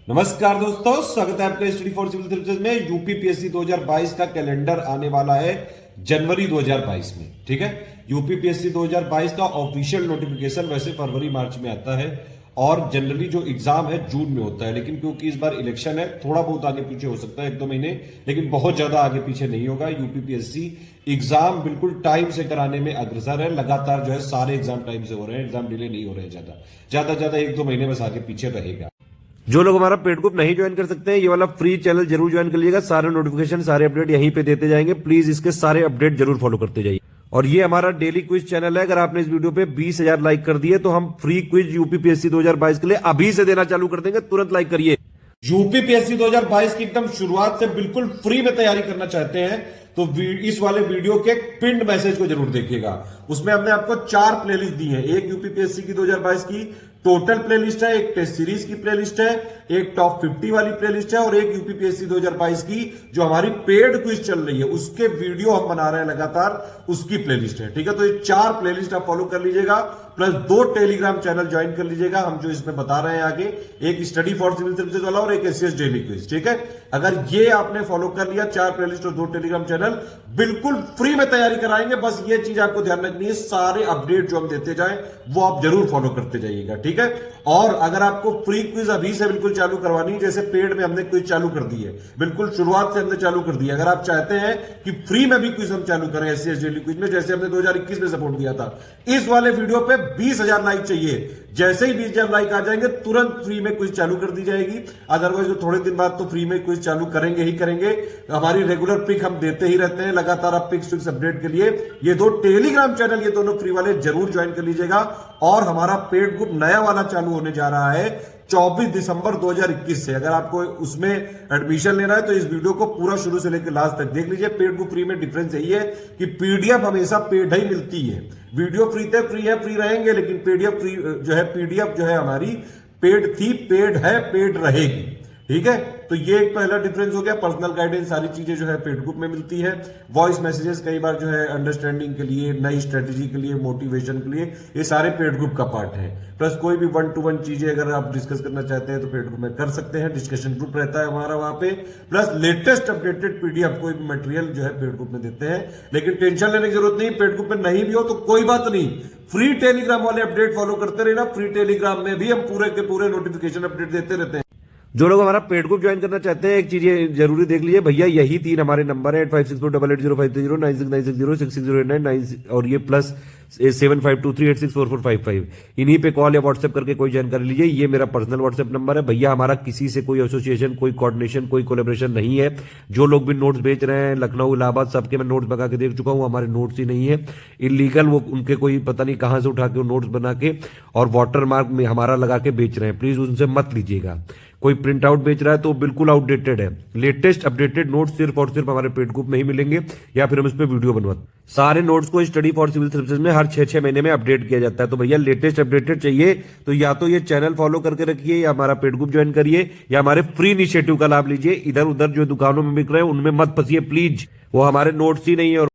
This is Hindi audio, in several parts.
नमस्कार दोस्तों, स्वागत है आपका स्टडी फॉर सिविल सर्विसेज में। यूपीपीएससी 2022 का कैलेंडर आने वाला है जनवरी 2022 में। ठीक है, यूपीपीएससी 2022 का ऑफिशियल नोटिफिकेशन वैसे फरवरी मार्च में आता है और जनरली जो एग्जाम है जून में होता है, लेकिन क्योंकि इस बार इलेक्शन है थोड़ा बहुत आगे पीछे हो सकता है, 1-2 महीने, लेकिन बहुत ज्यादा आगे पीछे नहीं होगा। यूपीपीएससी एग्जाम बिल्कुल टाइम से कराने में अग्रसर है। लगातार जो है सारे एग्जाम टाइम से हो रहे हैं, एग्जाम डिले नहीं हो रहे हैं, ज्यादा 1-2 महीने बस आगे पीछे रहेगा। जो लोग हमारा पेड ग्रुप नहीं ज्वाइन कर सकते हैं, ये वाला फ्री चैनल जरूर ज्वाइन कर लीजिएगा। सारे नोटिफिकेशन, सारे अपडेट यहीं पे देते जाएंगे। प्लीज इसके सारे अपडेट जरूर फॉलो करते जाइए। और ये हमारा डेली क्विज चैनल है। अगर आपने इस वीडियो पे 20,000 लाइक कर दिए तो हम फ्री क्विज यूपीपीएससी 2022 के लिए अभी से देना चालू कर देंगे। तुरंत लाइक करिए। यूपीपीएससी 2022 की एकदम शुरुआत से बिल्कुल फ्री में तैयारी करना चाहते हैं तो इस वाले वीडियो के पिंड मैसेज को जरूर देखिएगा। उसमें हमने आपको 4 प्लेलिस्ट दी है। एक यूपीपीएससी की 2022 की टोटल प्लेलिस्ट है, एक टेस्ट सीरीज की प्लेलिस्ट है, एक टॉप 50 वाली प्लेलिस्ट है और एक यूपीपीएससी 2022 की जो हमारी पेड क्विज चल रही है उसके वीडियो हम बना रहे हैं लगातार, उसकी प्लेलिस्ट है। ठीक है, तो ये 4 प्लेलिस्ट आप फॉलो कर लीजिएगा, प्लस 2 टेलीग्राम चैनल ज्वाइन कर लीजिएगा। हम जो इसमें बता रहे हैं आगे, एक स्टडी फॉर सिविल सर्विसेज वाला और एक एससीएस डेली क्विज। ठीक है, अगर ये आपने फॉलो कर लिया, 4 प्लेलिस्ट और 2 टेलीग्राम चैनल, बिल्कुल फ्री में तैयारी कराएंगे। बस ये चीज आपको ध्यान रखनी है, सारे अपडेट जो हम देते जाएं वो आप जरूर फॉलो करते जाइएगा। ठीक है, और अगर आपको फ्री क्विज अभी से बिल्कुल चालू करवानी है, जैसे पेड में हमने क्विज चालू कर दी है, बिल्कुल शुरुआत से हमने चालू कर दी है। अगर आप चाहते हैं कि फ्री में भी क्विज हम चालू करें एससीएस डेली क्विज में, जैसे हमने 2021 में सपोर्ट दिया था, इस वाले वीडियो पे 20,000 लाइक चाहिए। जैसे ही 20,000 लाइक आ जाएंगे तुरंत फ्री में क्विज चालू कर दी जाएगी। अदरवाइज थोड़े दिन बाद तो फ्री में क्विज चालू करेंगे ही करेंगे। हमारी रेगुलर पिक हम देते ही रहते हैं लगातार। आप पिक्स अपडेट के लिए ये 2 टेलीग्राम चैनल, ये दोनों फ्री वाले जरूर ज्वाइन कर लीजिएगा। और हमारा पेड ग्रुप नया वाला चालू होने जा रहा है 24 दिसंबर 2021 से। अगर आपको उसमें एडमिशन लेना है तो इस वीडियो को पूरा शुरू से लेकर लास्ट तक देख लीजिए। पेड ग्रुप फ्री में डिफरेंस यही है कि पीडीएफ हमेशा पेड ही मिलती है। वीडियो फ्री रहेंगे, लेकिन पीडीएफ जो है हमारी पेड थी, पेड है, पेड रहेगी। ठीक है, तो ये एक पहला डिफरेंस हो गया। पर्सनल गाइडेंस सारी चीजें जो है पेड ग्रुप में मिलती है। वॉइस मैसेजेस कई बार जो है अंडरस्टैंडिंग के लिए, नई स्ट्रेटेजी के लिए, मोटिवेशन के लिए, ये सारे पेड ग्रुप का पार्ट है। प्लस कोई भी 1-to-1 चीजें अगर आप डिस्कस करना चाहते हैं तो पेड ग्रुप में कर सकते हैं। डिस्कशन ग्रुप रहता है हमारा वहां पे। प्लस लेटेस्ट अपडेटेड पीडीएफ, कोई भी मटेरियल जो है पेड ग्रुप में देते हैं। लेकिन टेंशन लेने की जरूरत नहीं, पेड ग्रुप में नहीं भी हो तो कोई बात नहीं, फ्री टेलीग्राम वाले अपडेट फॉलो करते रहना। फ्री टेलीग्राम में भी हम पूरे के पूरे नोटिफिकेशन अपडेट देते रहते हैं। जो लोग हमारा पेड ग्रुप ज्वाइन करना चाहते हैं, एक चीज ये जरूरी देख लीजिए भैया, यही 3 हमारे नंबर है 8564880530 9690660899 और ये प्लस 7523864455। इन्हीं पे कॉल या व्हाट्सएप करके कोई जानकारी लीजिए। ये मेरा पर्सनल व्हाट्सएप नंबर है भैया। हमारा किसी से कोई एसोसिएशन, कोई कोऑर्डिनेशन, कोई कोलैबोरेशन नहीं है। जो लोग भी नोट्स बेच रहे हैं लखनऊ, इलाहाबाद, सबके मैं नोट्स मंगा के देख चुका हूं, हमारे नोट्स ही नहीं है, इलीगल। वो उनके कोई पता नहीं कहां से उठा के नोट्स बना के और वाटरमार्क में हमारा लगा के बेच रहे हैं। प्लीज उनसे मत लीजिएगा। कोई प्रिंट आउट बेच रहा है तो बिल्कुल आउटडेटेड है। लेटेस्ट अपडेटेड नोट्स सिर्फ और सिर्फ हमारे पेड ग्रुप में ही मिलेंगे, या फिर हम इस पे वीडियो बनवाते। सारे नोट्स को स्टडी फॉर सिविल सर्विसेज में हर 6-6 महीने में अपडेट किया जाता है। तो भैया लेटेस्ट अपडेटेड चाहिए तो या तो ये चैनल फॉलो करके रखिए, या हमारा पेड ग्रुप ज्वाइन करिए, या हमारे फ्री इनिशिएटिव का लाभ लीजिए। इधर उधर जो दुकानों में बिक रहे हैं उनमें मत फंसिए प्लीज, वो हमारे नोट्स ही नहीं है। और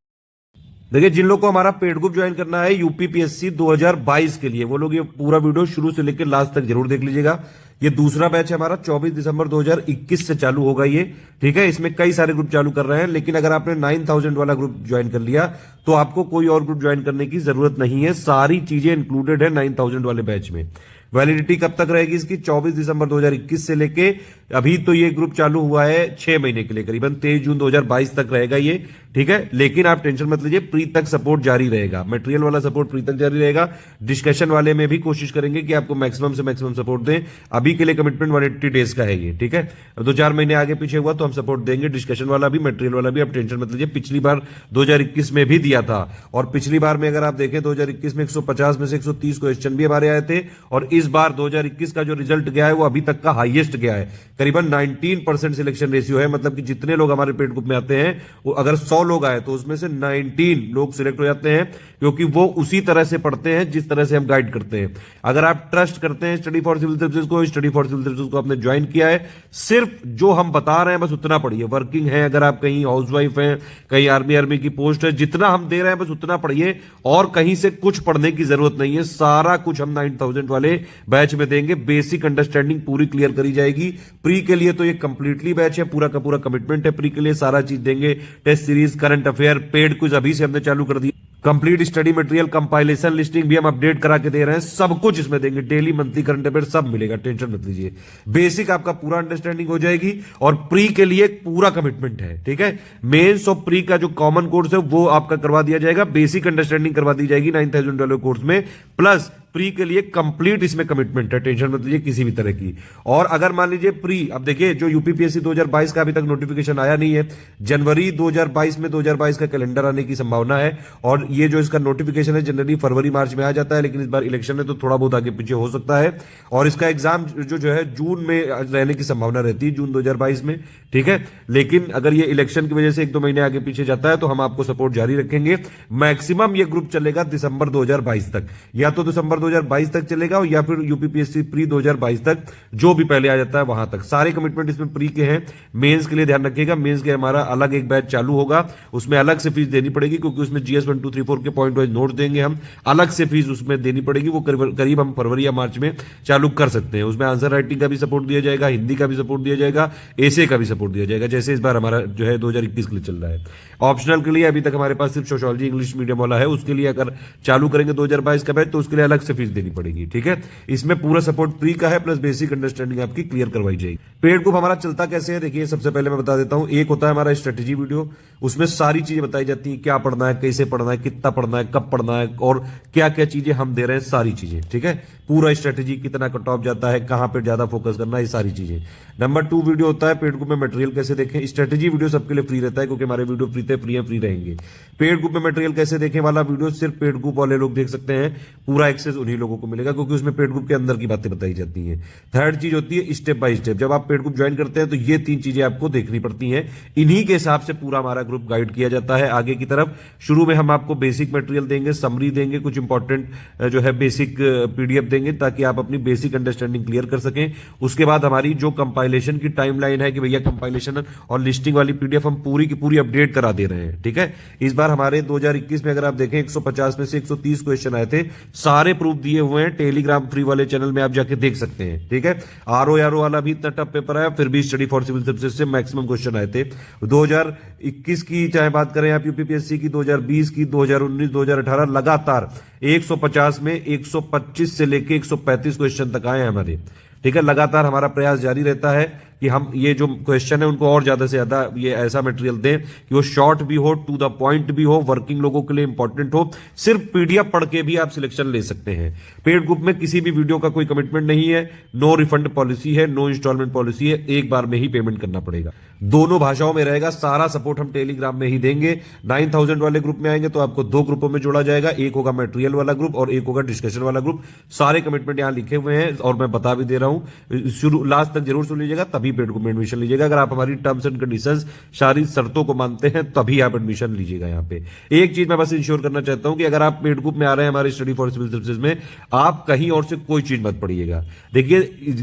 देखिए, जिन लोग को हमारा पेड ग्रुप ज्वाइन करना है यूपीपीएससी 2022 के लिए, वो लोग ये पूरा वीडियो शुरू से लेकर लास्ट तक जरूर देख लीजिएगा। ये दूसरा बैच है हमारा, 24 दिसंबर 2021 से चालू होगा ये। ठीक है, इसमें कई सारे ग्रुप चालू कर रहे हैं, लेकिन अगर आपने 9000 वाला ग्रुप ज्वाइन कर लिया तो आपको कोई और ग्रुप ज्वाइन करने की जरूरत नहीं है। सारी चीजें इंक्लूडेड है 9000 वाले बैच में। वैलिडिटी कब तक रहेगी इसकी? 24 दिसंबर 2021 से लेके अभी तो ये ग्रुप चालू हुआ है 6 महीने के लिए, करीबन 23 जून 2022 तक रहेगा ये। ठीक है, लेकिन आप टेंशन मत लीजिए, प्री तक सपोर्ट जारी रहेगा। मटेरियल वाला सपोर्ट प्री तक जारी रहेगा। डिस्कशन वाले में भी कोशिश करेंगे कि आपको मैक्सिमम से मैक्सिमम सपोर्ट दें। अभी के लिए कमिटमेंट 180 डेज का है ये। ठीक है, 2-4 महीने आगे पीछे हुआ तो हम सपोर्ट देंगे। डिस्कशन वाला भी, मटेरियल वाला भी, आप टेंशन मत लीजिए। पिछली बार 2021 में भी दिया था, और पिछली बार में अगर आप देखें 2021 में 150 में से 130 क्वेश्चन भी हमारे आए थे, और इस बार 2021 का जो रिजल्ट गया है वो अभी तक का हाईएस्ट गया है। करीबन 19% सिलेक्शन रेशियो है, मतलब कि जितने लोग हमारे पेड ग्रुप में आते हैं वो अगर 100 लोग आए तो उसमें से 19 लोग सिलेक्ट हो जाते हैं, क्योंकि वो उसी तरह से पढ़ते हैं जिस तरह से हम गाइड करते हैं। अगर आप ट्रस्ट करते हैं स्टडी फॉर सिविल सर्विसेज को, स्टडी फॉर सिविल सर्विसेज को आपने ज्वाइन किया है, सिर्फ जो हम बता रहे हैं बस उतना पढ़िए। वर्किंग है, अगर आप कहीं हाउसवाइफ हैं, कहीं आर्मी की पोस्ट है, जितना हम दे रहे हैं बस उतना पढ़िए, और कहीं से कुछ पढ़ने की जरूरत नहीं है। सारा कुछ हम 9000 वाले बैच में देंगे। बेसिक अंडरस्टैंडिंग पूरी क्लियर करी जाएगी। प्री के लिए तो ये कंप्लीटली बैच है, पूरा का पूरा कमिटमेंट है। प्री के लिए सारा चीज देंगे, test series, current affair, paid quiz अभी से हमने चालू कर दिया। Complete study material, compilation, listing भी हम अपडेट करा के दे रहे हैं। सब कुछ इसमें देंगे, डेली, मंथली, करंट अफेयर सब मिलेगा, टेंशन मत लीजिए। बेसिक आपका पूरा अंडरस्टैंडिंग हो जाएगी, और प्री के लिए पूरा कमिटमेंट है, ठीक है। मेंस और प्री का जो कॉमन कोर्स है वो आपका करवा दिया जाएगा, बेसिक अंडरस्टैंडिंग करवा दी जाएगी 9000 कोर्स में, प्लस प्री के लिए कंप्लीट इसमें कमिटमेंट है, टेंशन मत लीजिए किसी भी तरह की। और अगर मान लीजिए प्री, अब देखिए जो यूपीपीएससी 2022 का अभी तक नोटिफिकेशन आया नहीं है, जनवरी 2022 में 2022 का कैलेंडर आने की संभावना है, और ये जो इसका नोटिफिकेशन है जनवरी, फरवरी, मार्च में आ जाता है, लेकिन इस बार इलेक्शन है तो थोड़ा बहुत आगे पीछे हो सकता है। और इसका एग्जाम जो है जून में रहने की संभावना रहती है, जून 2022 में, ठीक है। लेकिन अगर ये इलेक्शन की वजह से 1-2 महीने आगे पीछे जाता है तो हम आपको सपोर्ट जारी रखेंगे। मैक्सिमम ये ग्रुप चलेगा दिसंबर 2022 तक, या तो दिसंबर 2022 तक चलेगा, या फिर यूपीपीएससी प्री 2022 तक, जो भी पहले आ जाता है वहां तक। सारे कमिटमेंट इसमें प्री के हैं। मेंस के लिए ध्यान रखिएगा, मेंस के हमारा अलग एक बैच चालू होगा, उसमें अलग से फीस देनी पड़ेगी, क्योंकि उसमें जीएस 1 2 3 4 के पॉइंट वाइज नोट देंगे हम, अलग से फीस उसमें देनी पड़ेगी। वो करीब हम फरवरी या मार्च में चालू कर सकते हैं। उसमें आंसर राइटिंग का भी सपोर्ट दिया जाएगा, हिंदी का भी सपोर्ट दिया जाएगा, एसे का भी सपोर्ट दिया जाएगा, जैसे इस बार हमारा जो है 2021 के लिए चल रहा है। ऑप्शनल के लिए अभी तक हमारे पास सिर्फ सोशियोलॉजी इंग्लिश मीडियम वाला है, उसके लिए अगर चालू करेंगे 2022 का बैच तो उसके लिए अलग से फीस देनी पड़ेगी, ठीक है। इसमें पूरा सपोर्ट प्री का है, प्लस बेसिक अंडरस्टैंडिंग आपकी क्लियर करवाई जाएगी। पेड ग्रुप हमारा चलता कैसे है, देखिए सबसे पहले मैं बता देता हूं। एक होता है हमारा स्ट्रेटेजी वीडियो, उसमें सारी चीजें बताई जाती हैं, क्या पढ़ना है, कैसे पढ़ना है, कितना पढ़ना है, कब पढ़ना है, और क्या क्या चीजें हम दे रहे हैं, सारी चीजें, ठीक है। पूरा स्ट्रेटेजी, कितना कट ऑफ जाता है, कहां पर ज्यादा फोकस करना है, ये सारी चीजें। नंबर 2 वीडियो होता है पेड ग्रुप में मटेरियल कैसे देखें। स्ट्रेटेजी वीडियो सबके लिए फ्री रहता है, क्योंकि हमारे वीडियो फ्री रहेंगे। पेड ग्रुप में मटेरियल कैसे देखें वाला वीडियो सिर्फ पेड ग्रुप वाले लोग देख सकते हैं, पूरा एक्सेस उन्हीं लोगों को मिलेगा, क्योंकि उसमें पेड ग्रुप के अंदर की बातें बताई जाती हैं। थर्ड चीज होती है स्टेप बाय स्टेप। जब आप पेड ग्रुप ज्वाइन करते हैं तो ये 3 चीजें आपको देखनी पड़ती हैं, इन्हीं के हिसाब से पूरा हमारा ग्रुप गाइड किया जाता है आगे की तरफ। शुरू में हम आपको बेसिक मटेरियल देंगे, समरी देंगे, कुछ इंपॉर्टेंट जो है बेसिक पीडीएफ देंगे, ताकि आप अपनी बेसिक अंडरस्टैंडिंग क्लियर कर सकें। उसके बाद हमारी जो कंपाइलेशन की टाइमलाइन है कि भैया कंपाइलेशन और लिस्टिंग वाली पीडीएफ हम पूरी की पूरी अपडेट करा दे रहे हैं, ठीक है। इस बार हमारे 2021 में अगर आप देखें 150 में से 130 क्वेश्चन आए थे, सारे प्रूफ दिए हुए हैं, टेलीग्राम फ्री वाले चैनल में आप जाके देख सकते हैं, ठीक है। आरओ वाला भी इतना टफ पेपर आया, फिर भी स्टडी फॉर सिविल सर्विसेज से मैक्सिमम क्वेश्चन आए थे। 2021 की चाहे बात करें आप यूपीपीएससी की, 2020 की, 2019, 2018, लगातार 150 में 125 से लेके 135 क्वेश्चन तक आए हैं हमारे, ठीक है। लगातार हमारा प्रयास जारी रहता है कि हम ये जो क्वेश्चन है उनको और ज्यादा से ज्यादा ये ऐसा मटेरियल दें कि वो शॉर्ट भी हो, टू द पॉइंट भी हो, वर्किंग लोगों के लिए इंपॉर्टेंट हो। सिर्फ पीडीएफ पढ़ के भी आप सिलेक्शन ले सकते हैं। पेड ग्रुप में किसी भी वीडियो का कोई कमिटमेंट नहीं है, नो रिफंड पॉलिसी है, नो इंस्टॉलमेंट पॉलिसी है, एक बार में ही पेमेंट करना पड़ेगा। दोनों भाषाओं में रहेगा, सारा सपोर्ट हम टेलीग्राम में ही देंगे। 9000 वाले ग्रुप में आएंगे तो आपको 2 ग्रुपों में जोड़ा जाएगा, एक होगा मटेरियल वाला ग्रुप और एक होगा डिस्कशन वाला ग्रुप। सारे कमिटमेंट यहां लिखे हुए हैं और मैं बता भी दे रहा हूं, शुरू लास्ट तक जरूर सुन लीजिएगा, तभी पेड ग्रुप में एडमिशन लीजिएगा। अगर आप हमारी टर्म्स एंड कंडीशंस, सारी शर्तों को मानते हैं तभी आप एडमिशन लीजिएगा। यहाँ पे एक चीज मैं बस इंश्योर करना चाहता हूं कि अगर आप पेड ग्रुप में आ रहे हैं हमारे स्टडी फॉर सिविल सर्विसेज में, आप कहीं और से कोई चीज मत पढ़िएगा। देखिए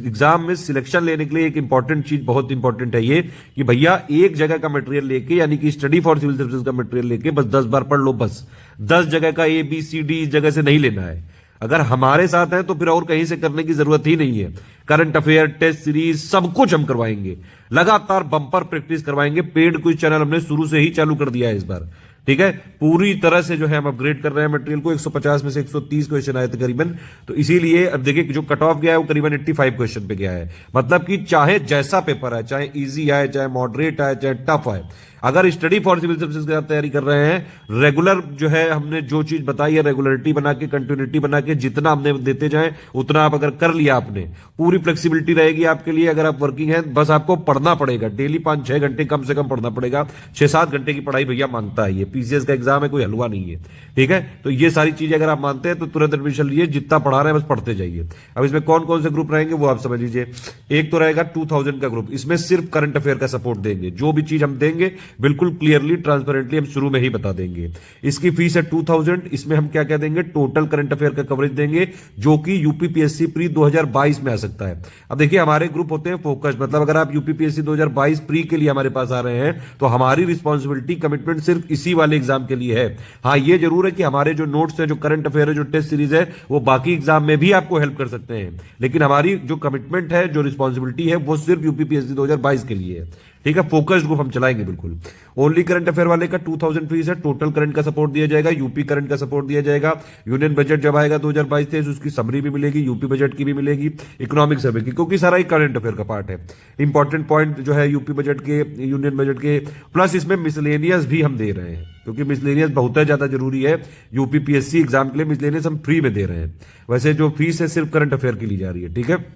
एग्जाम में सिलेक्शन लेने के लिए एक इंपॉर्टेंट चीज, बहुत इंपॉर्टेंट है ये, कि भैया एक जगह का मटेरियल लेके, यानी कि स्टडी फॉर सिविल सर्विसेज का मटेरियल लेके बस 10 बार पढ़ लो, बस 10 जगह का ABCD इस जगह से नहीं लेना है। अगर हमारे साथ है तो फिर और कहीं से करने की जरूरत ही नहीं है। करंट अफेयर, टेस्ट सीरीज, सब कुछ हम करवाएंगे, लगातार बंपर प्रैक्टिस करवाएंगे। पेड क्विज चैनल हमने शुरू से ही चालू कर दिया है इस बार, ठीक है। पूरी तरह से जो है हम अपग्रेड कर रहे हैं मटेरियल को। 150 में से 130 क्वेश्चन आए थे करीबन, तो इसीलिए अब देखिए जो कट ऑफ गया है वो करीबन 85 क्वेश्चन पे गया है। मतलब कि चाहे जैसा पेपर है, चाहे इजी आए, चाहे मॉडरेट आए, चाहे टफ आए, अगर स्टडी फॉर सिविल सर्विसेज की आप तैयारी कर रहे हैं, रेगुलर जो है हमने जो चीज बताई है, रेगुलरिटी बना के, कंटिन्यूटी बना के, जितना हमने देते जाएं उतना आप अगर कर लिया आपने, पूरी फ्लेक्सिबिलिटी रहेगी आपके लिए। अगर आप वर्किंग हैं, बस आपको पढ़ना पड़ेगा डेली 5-6 घंटे कम से कम पढ़ना पड़ेगा। 6-7 घंटे की पढ़ाई भैया मांगता है, ये पीसीएस का एग्जाम है, कोई हलवा नहीं है, ठीक है। तो ये सारी चीजें अगर आप मानते हैं तो तुरंत एडमिशन लिए, जितना पढ़ा रहे हैं बस पढ़ते जाइए। अब इसमें कौन कौन से ग्रुप रहेंगे वो आप समझ लीजिए। एक तो रहेगा 2000 का ग्रुप, इसमें सिर्फ करंट अफेयर का सपोर्ट देंगे, जो भी चीज हम देंगे बिल्कुल क्लियरली ट्रांसपेरेंटली हम शुरू में ही बता देंगे। इसकी फीस है 2000, इसमें हम क्या क्या देंगे, टोटल करंट अफेयर का कवरेज देंगे, जो कि यूपीपीएससी प्री 2022 में आ सकता है। अब देखिए हमारे ग्रुप होते हैं फोकस, मतलब अगर आप यूपीपीएससी 2022 प्री के लिए हमारे पास आ रहे हैं तो हमारी रिस्पॉन्सिबिलिटी कमिटमेंट सिर्फ इसी वाले एग्जाम के लिए है। हाँ ये जरूर है कि हमारे जो नोट्स है, जो करंट अफेयर है, जो टेस्ट सीरीज है, वो बाकी एग्जाम में भी आपको हेल्प कर सकते हैं, लेकिन हमारी जो कमिटमेंट है, जो रिस्पॉन्सिबिलिटी है, वो सिर्फ यूपीपीएससी 2022 के लिए है, ठीक है। फोकस्ड ग्रुप हम चलाएंगे बिल्कुल। ओनली करंट अफेयर वाले का 2000 फीस है, टोटल करंट का सपोर्ट दिया जाएगा, यूपी करंट का सपोर्ट दिया जाएगा, यूनियन बजट जब आएगा 2022-23 उसकी समरी भी मिलेगी, यूपी बजट की भी मिलेगी, इकोनॉमिक सर्वे की, क्योंकि सारा ही करंट अफेयर का पार्ट है। इंपॉर्टेंट पॉइंट जो है यूपी बजट के, यूनियन बजट के, प्लस इसमें मिसलेनियस भी हम दे रहे हैं, क्योंकि मिसलेनियस बहुत ज्यादा जरूरी है यूपीपीएससी एग्जाम के लिए। मिसलेनियस हम फ्री में दे रहे हैं, वैसे जो फीस है सिर्फ करंट अफेयर की ली जा रही है, ठीक है।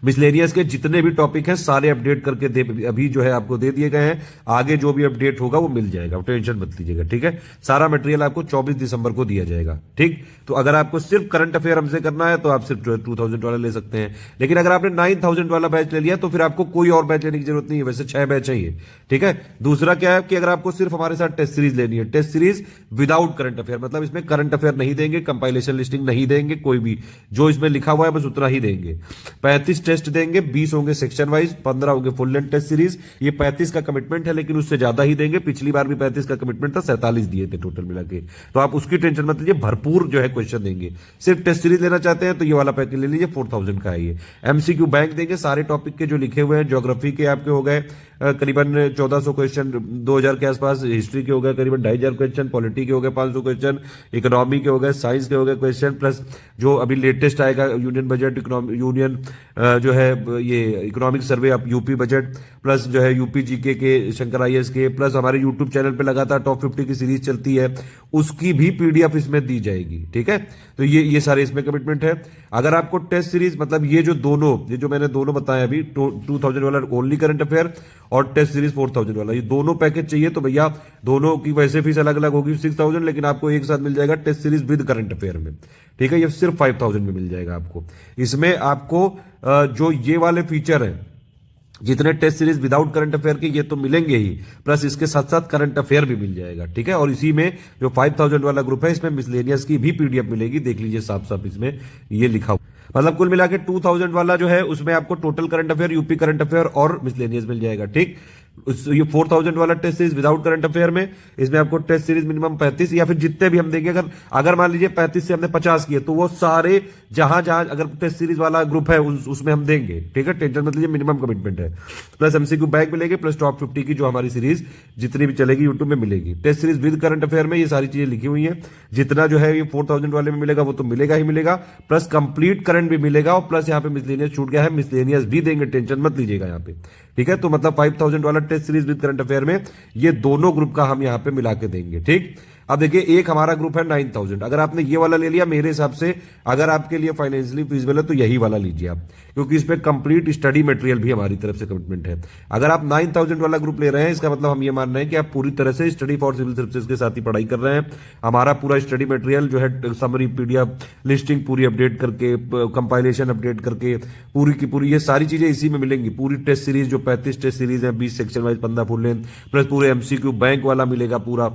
मिसलेनियस के जितने भी टॉपिक हैं सारे अपडेट करके अभी जो है आपको दे दिए गए हैं, आगे जो भी अपडेट होगा वो मिल जाएगा, टेंशन मत लीजिएगा, ठीक है। सारा मटेरियल आपको 24 दिसंबर को दिया जाएगा, ठीक। तो अगर आपको सिर्फ करंट अफेयर हमसे करना है तो आप सिर्फ 2000 वाला ले सकते हैं, लेकिन अगर आपने 9000 वाला बैच ले लिया तो फिर आपको कोई और बैच लेने की जरूरत नहीं है, वैसे 6 बैच चाहिए, ठीक है। दूसरा क्या है कि अगर आपको सिर्फ हमारे साथ टेस्ट सीरीज लेनी है, test series without current affair, मतलब इसमें करंट अफेयर नहीं देंगे, कंपाइलेशन लिस्टिंग नहीं देंगे, कोई भी जो इसमें लिखा हुआ है बस उतना ही देंगे। 35 टेस्ट देंगे, 20 होंगे सेक्शन वाइज, 15 होंगे फुल लेंथ टेस्ट सीरीज। ये 35 का कमिटमेंट है, लेकिन उससे ज्यादा ही देंगे। पिछली बार भी 35 का कमिटमेंट था, 47 दिए थे टोटल मिला के, तो आप उसकी टेंशन मत लीजिए, भरपूर जो है क्वेश्चन देंगे। सिर्फ टेस्ट सीरीज लेना चाहते हैं तो ये वाला पैकेज ले लीजिए, 4000 का है ये। एमसीक्यू बैंक देंगे, सारे टॉपिक के जो लिखे हुए हैं, ज्योग्राफी के आपके हो गए करीबन 1400 क्वेश्चन, 2000 के आसपास, हिस्ट्री के हो गए करीबन 2500 क्वेश्चन, पॉलिटी के हो गए 500 क्वेश्चन, इकोनॉमी के हो गए, साइंस के हो गए क्वेश्चन, प्लस जो अभी लेटेस्ट आएगा यूनियन बजट, यूनियन जो है ये इकोनॉमिक सर्वे, अब यूपी बजट, प्लस जो है यूपी जीके के, शंकर आईएएस के, प्लस हमारे यूट्यूब चैनल पे लगातार टॉप 50 की सीरीज चलती है, उसकी भी पीडीएफ इसमें दी जाएगी, ठीक है। तो ये सारे इसमें कमिटमेंट है। अगर आपको टेस्ट सीरीज, मतलब ये जो मैंने दोनों बताया अभी, 2000 वाला ओनली करंट अफेयर और टेस्ट सीरीज 4000 वाला, ये दोनों पैकेज चाहिए तो भैया दोनों की वैसे फीस अलग अलग होगी 6000, लेकिन आपको एक साथ मिल जाएगा test series with current affair में, ठीक है। ये सिर्फ 5000 में मिल जाएगा आपको। इसमें आपको जो ये वाले फीचर हैं, जितने test series without current affair के, ये तो मिलेंगे ही, प्लस इसके साथ साथ करंट अफेयर भी मिल जाएगा, ठीक है। और इसी में जो 5000 वाला ग्रुप है, इसमें मिसलेनियस की भी पीडीएफ मिलेगी, देख लीजिए साफ साफ इसमें ये लिखा हुआ, मतलब कुल मिला के 2000 वाला जो है उसमें आपको total current affair, UP current affair और मिसलेनियस मिल जाएगा, ठीक। ये 4000 वाला test series without current affair में, इसमें आपको टेस्ट सीरीज मिनिमम 35 या फिर जितने भी हम देंगे, अगर मान लीजिए 35 से हमने 50 किए तो वो सारे जहां जहां अगर टेस्ट सीरीज वाला ग्रुप है उसमें हम देंगे, ठीक है। टेंशन मत लीजिए, मिनिमम कमिटमेंट है। प्लस एमसीक्यू बैंक मिलेगी, प्लस टॉप 50 की जो हमारी सीरीज जितनी भी चलेगी यूट्यूब में मिलेगी। Test series with current affair में ये सारी चीजें लिखी हुई है, जितना जो है ये 4000 वाले में मिलेगा वो तो मिलेगा ही मिलेगा, प्लस कंप्लीट करंट भी मिलेगा, और प्लस यहाँ पे मिसलेनियस छूट गया है, मिसलेनियस भी देंगे, टेंशन मत लीजिएगा यहाँ पे, ठीक है। तो मतलब 5000 वाला test series with current affair में ये दोनों ग्रुप का हम यहाँ पे मिला के देंगे, ठीक। अब देखिए एक हमारा ग्रुप है 9000, अगर आपने ये वाला ले लिया, मेरे हिसाब से अगर आपके लिए फाइनेंशियली फीजिबल है तो यही वाला लीजिए आप, क्योंकि इस पे कंप्लीट स्टडी मटेरियल भी हमारी तरफ से कमिटमेंट है। अगर आप 9000 वाला ग्रुप ले रहे हैं, इसका मतलब हम ये मान रहे हैं कि आप पूरी तरह से स्टडी फॉर सिविल सर्विसेज के साथ ही पढ़ाई कर रहे हैं। हमारा पूरा स्टडी मटेरियल जो है, समरी, पीडीएफ, लिस्टिंग पूरी अपडेट करके, कंपाइलेशन अपडेट करके, पूरी की पूरी ये सारी चीजें इसी में मिलेंगी। पूरी टेस्ट सीरीज जो 35 टेस्ट सीरीज है, 20 section wise, 15 full length, plus पूरे एमसीक्यू बैंक वाला मिलेगा पूरा,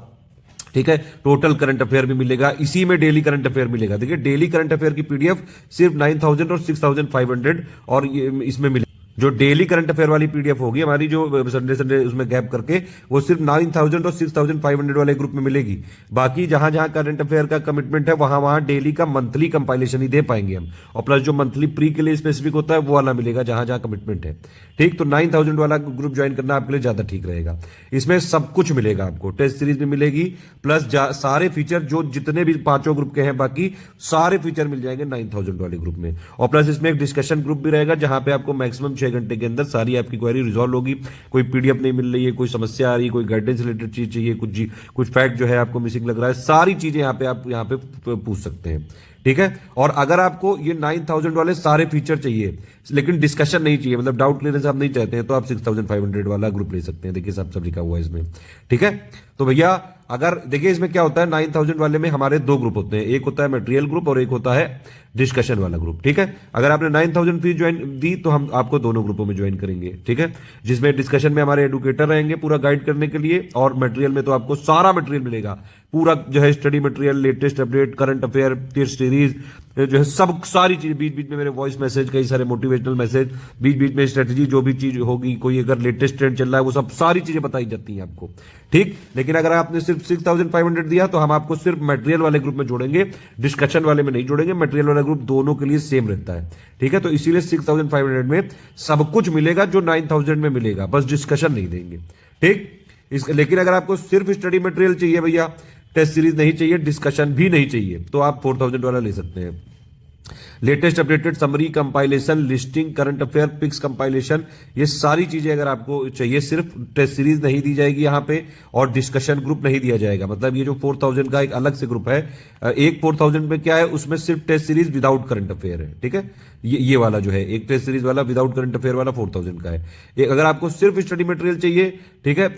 ठीक है। टोटल करंट अफेयर भी मिलेगा, इसी में डेली करंट अफेयर मिलेगा। देखिए डेली करंट अफेयर की पीडीएफ सिर्फ 9000 और 6500 और ये इसमें मिलेगा। जो डेली करंट अफेयर वाली पीडीएफ होगी हमारी, जो संडे उसमें गैप करके, वो सिर्फ 9000 और 6500 वाले ग्रुप में मिलेगी। बाकी जहां जहां करंट अफेयर का कमिटमेंट है वहां वहां डेली का मंथली कंपाइलेशन ही दे पाएंगे हम, और प्लस जो मंथली प्री के लिए स्पेसिफिक होता है वो वाला मिलेगा जहां जहां कमिटमेंट है, ठीक। तो 9000 वाला ग्रुप ज्वाइन करना आपके लिए ज्यादा ठीक रहेगा। इसमें सब कुछ मिलेगा आपको, टेस्ट सीरीज भी मिलेगी, प्लस सारे फीचर जो जितने भी 5 ग्रुप के हैं बाकी सारे फीचर मिल जाएंगे 9000 वाले ग्रुप में। और प्लस इसमें एक डिस्कशन ग्रुप भी रहेगा जहां पे आपको मैक्सिमम 6 घंटे के अंदर सारी आपकी क्वेरी रिजॉल्व होगी। कोई पीडीएफ नहीं मिल रही है, कोई समस्या आ रही है, कोई गाइडेंस रिलेटेड चीज चाहिए, कुछ फैक्ट जो है आपको मिसिंग लग रहा है, सारी चीजें यहाँ पे आप यहाँ पे पूछ सकते हैं। ठीक है। और अगर आपको ये 9000 वाले सारे फीचर चाहिए लेकिन डिस्कशन नहीं चाहिए, मतलब डाउट क्लियरेंस आप नहीं चाहते हैं, तो आप 6500 वाला ग्रुप ले सकते हैं। देखिए सब लिखा हुआ है इसमें। ठीक है। तो भैया अगर देखिए इसमें क्या होता है, 9000 वाले में हमारे दो ग्रुप होते हैं, एक होता है मटेरियल ग्रुप और एक होता है डिस्कशन वाला ग्रुप। ठीक है। अगर आपने 9000 फीस ज्वाइन दी तो हम आपको दोनों ग्रुपों में ज्वाइन करेंगे। ठीक है। जिसमें डिस्कशन में हमारे एडुकेटर रहेंगे पूरा गाइड करने के लिए, और मटेरियल में तो आपको सारा मटेरियल मिलेगा, पूरा जो है study material, latest update, current affair, test series जो है सब सारी चीज, बीच बीच में मेरे वॉइस मैसेज, कई सारे मोटिवेशनल मैसेज, बीच बीच में स्ट्रेटजी, जो भी चीज होगी, कोई अगर लेटेस्ट ट्रेंड चल रहा है, वो सब सारी चीजें बताई जाती हैं आपको। ठीक। लेकिन अगर आपने सिर्फ 6500 दिया तो हम आपको सिर्फ मटेरियल वाले ग्रुप में जोड़ेंगे, डिस्कशन वाले में नहीं जोड़ेंगे। मटेरियल वाला ग्रुप दोनों के लिए सेम रहता है। ठीक है। तो इसीलिए 6500 में सब कुछ मिलेगा जो 9000 में मिलेगा, बस डिस्कशन नहीं देंगे। ठीक। लेकिन अगर आपको सिर्फ स्टडी मटेरियल चाहिए भैया, टेस्ट सीरीज नहीं चाहिए, डिस्कशन भी नहीं चाहिए, तो आप 4000 वाला ले सकते हैं। Latest updated summary, compilation, listing, current affair, pics compilation, ये सारी चीजें अगर आपको चाहिए, सिर्फ टेस्ट सीरीज नहीं दी जाएगी यहां पे, और डिस्कशन ग्रुप नहीं दिया जाएगा। मतलब ये जो 4000 का एक अलग से ग्रुप है, एक 4000 में क्या है, उसमें सिर्फ test series without current affair है। ठीक है। ये वाला जो है एक टेस्ट सीरीज वाला विदाउट करंट अफेयर वाला 4000 का है। एक अगर आपको सिर्फ स्टडी मटेरियल चाहिए, ठीक है,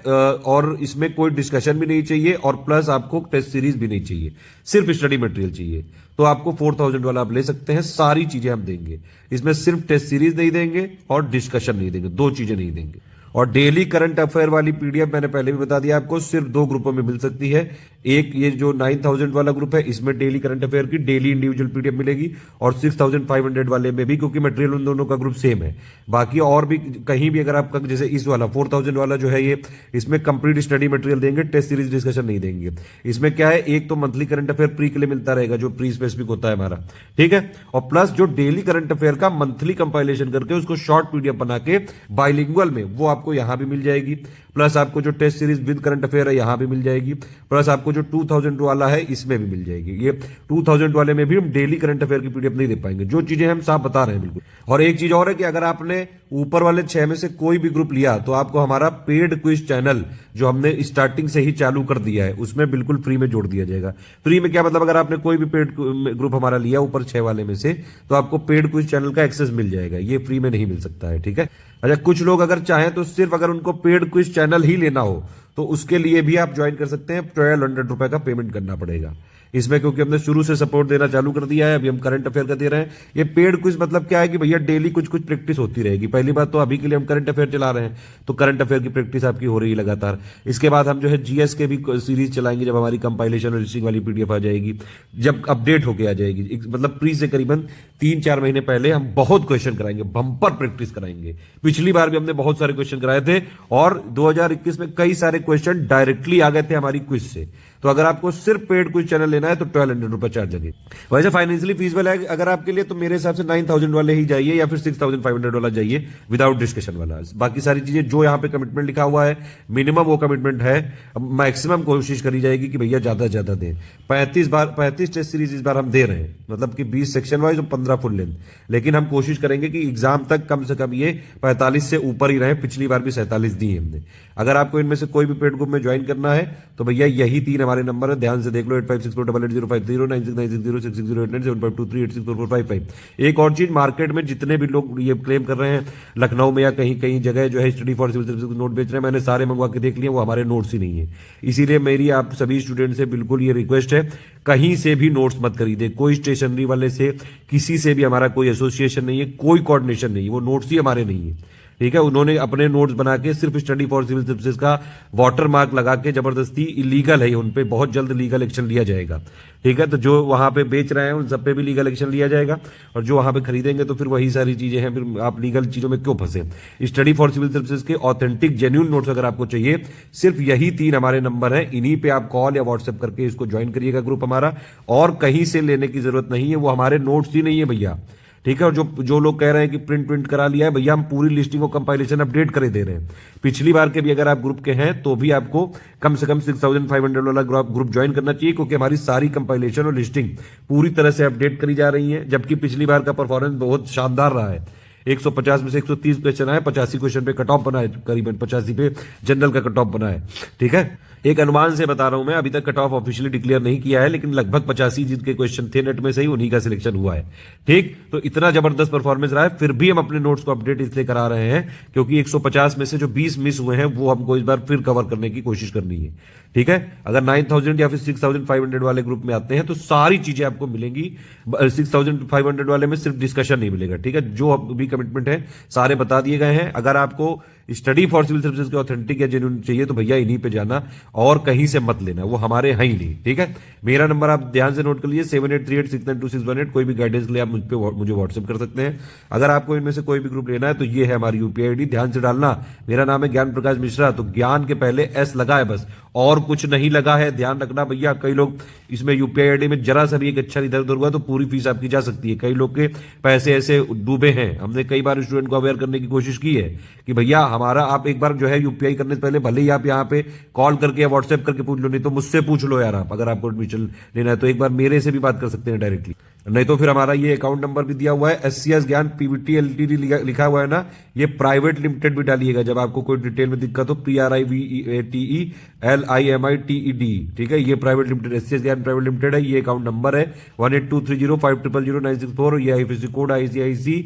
और इसमें कोई डिस्कशन भी नहीं चाहिए और प्लस आपको टेस्ट सीरीज भी नहीं चाहिए, सिर्फ स्टडी मटेरियल चाहिए, तो आपको 4000 वाला आप ले सकते हैं। सारी चीजें हम देंगे इसमें, सिर्फ टेस्ट सीरीज नहीं देंगे और डिस्कशन नहीं देंगे, दो चीजें नहीं देंगे। और डेली करंट अफेयर वाली पीडीएफ मैंने पहले भी बता दिया आपको, सिर्फ दो ग्रुपों में मिल सकती है। एक ये जो 9000 वाला ग्रुप है, इसमें डेली करंट अफेयर की डेली इंडिविजुअल पीडीएफ मिलेगी, और 6500 वाले में भी, क्योंकि मटेरियल उन दोनों का ग्रुप सेम है। बाकी और भी कहीं भी अगर आपका, जैसे इस वाला 4000 वाला जो है ये, इसमें कंप्लीट स्टडी मटेरियल देंगे, टेस्ट सीरीज डिस्कशन नहीं देंगे। इसमें क्या है, एक तो मंथली करंट अफेयर प्री के लिए मिलता रहेगा, जो प्री स्पेसिफिक होता है हमारा। ठीक है। और प्लस जो डेली करंट अफेयर का मंथली कंपाइलेशन करके उसको शॉर्ट पीडीएफ बना के बाइलिंगुअल में, वो आपको यहां भी मिल जाएगी। प्लस आपको जो test series with current affair है यहां भी मिल जाएगी। प्लस आपको जो 2000 वाला है इसमें भी मिल जाएगी। ये 2000 वाले में भी हम डेली करंट अफेयर की पीडीएफ नहीं दे पाएंगे, जो चीजें हम साफ बता रहे हैं बिल्कुल। और एक चीज और है कि अगर आपने ऊपर वाले 6 में से कोई भी ग्रुप लिया तो आपको हमारा पेड क्विज चैनल, जो हमने स्टार्टिंग से ही चालू कर दिया है, उसमें बिल्कुल फ्री में जोड़ दिया जाएगा। फ्री में क्या मतलब, अगर आपने कोई भी पेड ग्रुप हमारा लिया ऊपर 6 वाले में से, तो आपको पेड क्विज चैनल का एक्सेस मिल जाएगा। ये फ्री में नहीं मिल सकता है। ठीक है। अच्छा, कुछ लोग अगर चाहें तो सिर्फ अगर उनको पेड क्विज चैनल ही लेना हो तो उसके लिए भी आप ज्वाइन कर सकते हैं। 1200 रुपए का पेमेंट करना पड़ेगा इसमें, क्योंकि हमने शुरू से सपोर्ट देना चालू कर दिया है। अभी हम करंट अफेयर का दे रहे हैं। ये पेड क्विज मतलब क्या है कि भैया डेली कुछ कुछ प्रैक्टिस होती रहेगी। पहली बात तो अभी के लिए हम करंट अफेयर चला रहे हैं, तो करंट अफेयर की प्रैक्टिस आपकी हो रही है लगातार। इसके बाद हम जो है जीएस के भी सीरीज चलाएंगे, जब हमारी कंपाइलेशन और लिस्टिंग वाली पीडीएफ आ जाएगी, जब अपडेट होके आ जाएगी, मतलब प्री से करीबन 3-4 महीने पहले हम बहुत क्वेश्चन कराएंगे, बम्पर प्रैक्टिस कराएंगे। पिछली बार भी हमने बहुत सारे क्वेश्चन कराए थे, और 2021 में कई सारे क्वेश्चन डायरेक्टली आ गए थे हमारी क्विज से। तो अगर आपको सिर्फ पेड क्विज चैनल लेना है तो 1200 रुपए चार्ज लगे। वैसे फाइनेंशियली फीसिबल है अगर आपके लिए, तो मेरे हिसाब से 9000 वाले ही जाइए, या फिर 6500 वाला जाइए विदाउट डिस्कशन वाला। बाकी सारी चीजें जो यहाँ पे कमिटमेंट लिखा हुआ है, मिनिमम वो कमिटमेंट है। मैक्सिमम कोशिश करी जाएगी कि भैया ज्यादा से ज्यादा दें। 35 टेस्ट सीरीज इस बार हम दे रहे हैं, मतलब कि 20 सेक्शन वाइज और 15 फुल लेंथ। लेकिन हम कोशिश करेंगे कि एग्जाम तक कम से कम ये 45 से ऊपर ही रहे। पिछली बार भी 47 दी है हमने। अगर आपको इनमें से कोई भी पेड ग्रुप में ज्वाइन करना है तो भैया यही 3 हमारे नंबर है, ध्यान से देख लो। 85648805 9696060723864455। एक और चीज, मार्केट में जितने भी लोग ये क्लेम कर रहे हैं लखनऊ में या कहीं कहीं जगह जो है study for civil services note बेच रहे हैं, मैंने सारे मंगवा के देख लिए, वो हमारे नोट्स ही नहीं है। इसीलिए मेरी आप सभी स्टूडेंट से बिल्कुल ये रिक्वेस्ट है, कहीं से भी नोट्स मत खरीदे। कोई स्टेशनरी वाले से, किसी से भी हमारा कोई एसोसिएशन नहीं है, कोई कोऑर्डिनेशन नहीं है, वो नोट्स ही हमारे नहीं है। ठीक है। उन्होंने अपने नोट्स बना के सिर्फ स्टडी फॉर सिविल सर्विसेज का वाटर मार्क लगा के जबरदस्ती, इलीगल है उन पे, बहुत जल्द लीगल एक्शन लिया जाएगा। ठीक है। तो जो वहां पे बेच रहे हैं उन सब पे भी लीगल एक्शन लिया जाएगा, और जो वहां पे खरीदेंगे तो फिर वही सारी चीजें हैं, फिर आप लीगल चीजों में क्यों फंसे। स्टडी फॉर सिविल सर्विसेज के ऑथेंटिक जेन्युइन नोट्स अगर आपको चाहिए, सिर्फ यही 3 हमारे नंबर हैं, इन्हीं पे आप कॉल या व्हाट्सएप करके इसको ज्वाइन करिएगा ग्रुप हमारा। और कहीं से लेने की जरूरत नहीं है, वो हमारे नोट्स ही नहीं है भैया। ठीक है। और जो लोग कह रहे हैं कि प्रिंट करा लिया है, भैया हम पूरी लिस्टिंग और कंपाइलेशन अपडेट करे दे रहे हैं। पिछली बार के भी अगर आप ग्रुप के हैं तो भी आपको कम से कम 6500 वाला ग्रुप ज्वाइन करना चाहिए, क्योंकि हमारी सारी कंपाइलेशन और लिस्टिंग पूरी तरह से अपडेट करी जा रही है। जबकि पिछली बार का परफॉर्मेंस बहुत शानदार रहा है। 150 में से 130 क्वेश्चन आए, 85 क्वेश्चन पे कट ऑफ बना है, करीबन 85 पे जनरल का कट ऑफ बना है। ठीक है, एक अनुमान से बता रहा हूं मैं, अभी तक कट ऑफ ऑफिशियली डिक्लेयर नहीं किया है, लेकिन लगभग 85 जिनके क्वेश्चन थे नेट में से ही उन्हीं का सिलेक्शन हुआ है। ठीक, तो इतना जबरदस्त परफॉर्मेंस रहा है। फिर भी हम अपने नोट्स को अपडेट इसलिए करा रहे हैं क्योंकि 150 में से जो 20 मिस हुए हैं वो हमको इस बार फिर कवर करने की कोशिश करनी है। ठीक है, अगर 9000 या फिर 6500 वाले ग्रुप में आते हैं तो सारी चीजें आपको मिलेंगी। 6500 वाले में सिर्फ डिस्कशन नहीं मिलेगा। ठीक है, जो भी कमिटमेंट है सारे बता दिए गए हैं। अगर आपको स्टडी फॉर सिविल सर्विसेज के ऑथेंटिक या जेन्युइन चाहिए तो भैया इन्हीं पे जाना और कहीं से मत लेना, वो हमारे हैं ही नहीं। ठीक है, मेरा नंबर आप ध्यान से नोट कर लीजिए 7838692618। कोई भी गाइडेंस के लिए आप मुझे व्हाट्सएप कर सकते हैं। अगर आपको इनमें से कोई भी ग्रुप लेना है तो ये है हमारी यूपीआई आईडी, ध्यान से डालना। मेरा नाम है ज्ञान प्रकाश मिश्रा, तो ज्ञान के पहले एस लगा है बस, और कुछ नहीं लगा है, ध्यान रखना भैया। कई लोग इसमें यूपीआई आईडी में जरा सा भी एक अच्छा इधर उधर हुआ तो पूरी फीस आपकी जा सकती है। कई लोग के पैसे ऐसे डूबे हैं। हमने कई बार स्टूडेंट को अवेयर करने की कोशिश की है कि भैया हमारा आप एक बार जो है यूपीआई करने से पहले भले ही आप यहाँ पे कॉल करके या व्हाट्सएप करके पूछ लो, नहीं तो मुझसे पूछ लो यार। आप अगर आपको एडमिशन लेना है तो एक बार मेरे से भी बात कर सकते हैं डायरेक्टली, नहीं तो फिर हमारा ये अकाउंट नंबर भी दिया हुआ है SCS ज्ञान पीवीटी एलटीडी लिखा हुआ है ना, ये प्राइवेट लिमिटेड भी डालिएगा जब आपको कोई डिटेल में दिक्कत हो। PRIVATELIMITED। ठीक है, ये प्राइवेट लिमिटेड SCS ज्ञान प्राइवेट लिमिटेड है। ये अकाउंट नंबर है 182305000964। ये IFSC कोड ICIC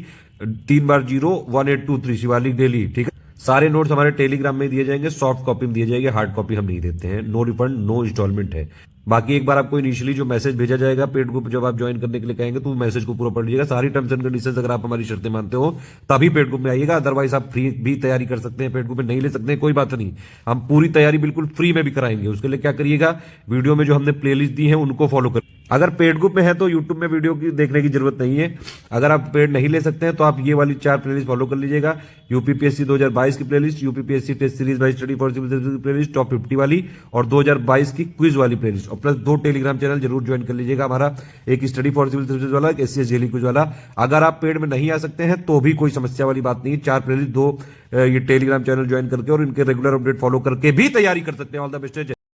3 बार 01823 शिवालिक दिल्ली। ठीक है, सारे नोट्स हमारे टेलीग्राम में दिए जाएंगे, सॉफ्ट कॉपी में दिए जाएंगे, हार्ड कॉपी हम नहीं देते हैं। नो रिफंड नो इंस्टॉलमेंट है। बाकी एक बार आपको इनिशियली जो मैसेज भेजा जाएगा पेड ग्रुप जब आप ज्वाइन करने के लिए कहेंगे तो मैसेज को पूरा पढ़ लीजिएगा। सारी टर्म्स एंड कंडीशंस अगर आप हमारी शर्तें मानते हो तभी पेड ग्रुप में आइएगा, अदरवाइज आप फ्री भी तैयारी कर सकते हैं, पेड ग्रुप में नहीं ले सकते हैं कोई बात नहीं। हम पूरी तैयारी बिल्कुल फ्री में भी कराएंगे। उसके लिए क्या करिएगा, वीडियो में जो हमने प्लेलिस्ट दी है उनको फॉलो कर। अगर पेड ग्रुप में है तो यूट्यूब में वीडियो की देखने की जरूरत नहीं है। अगर आप पेड नहीं ले सकते हैं तो आप ये वाली 4 प्लेलिस्ट फॉलो कर लीजिएगा। यूपीपीएससी 2022 की playlist, UPPSC test series by study for civil services की प्लेलिस्ट टॉप 50 वाली, और 2022 की क्विज वाली प्लेलिस्ट, और प्लस 2 टेलीग्राम चैनल जरूर ज्वाइन कर लीजिएगा हमारा, एक स्टडी फॉर सिविल सर्विसेज वाला, एक SCS जेली क्विज वाला। अगर आप पेड में नहीं आ सकते हैं तो भी कोई समस्या वाली बात नहीं, 4 प्लेलिस्ट 2 ये टेलीग्राम चैनल ज्वाइन करके और इनके रेगुलर अपडेट फॉलो करके भी तैयारी कर सकते हैं। All the best.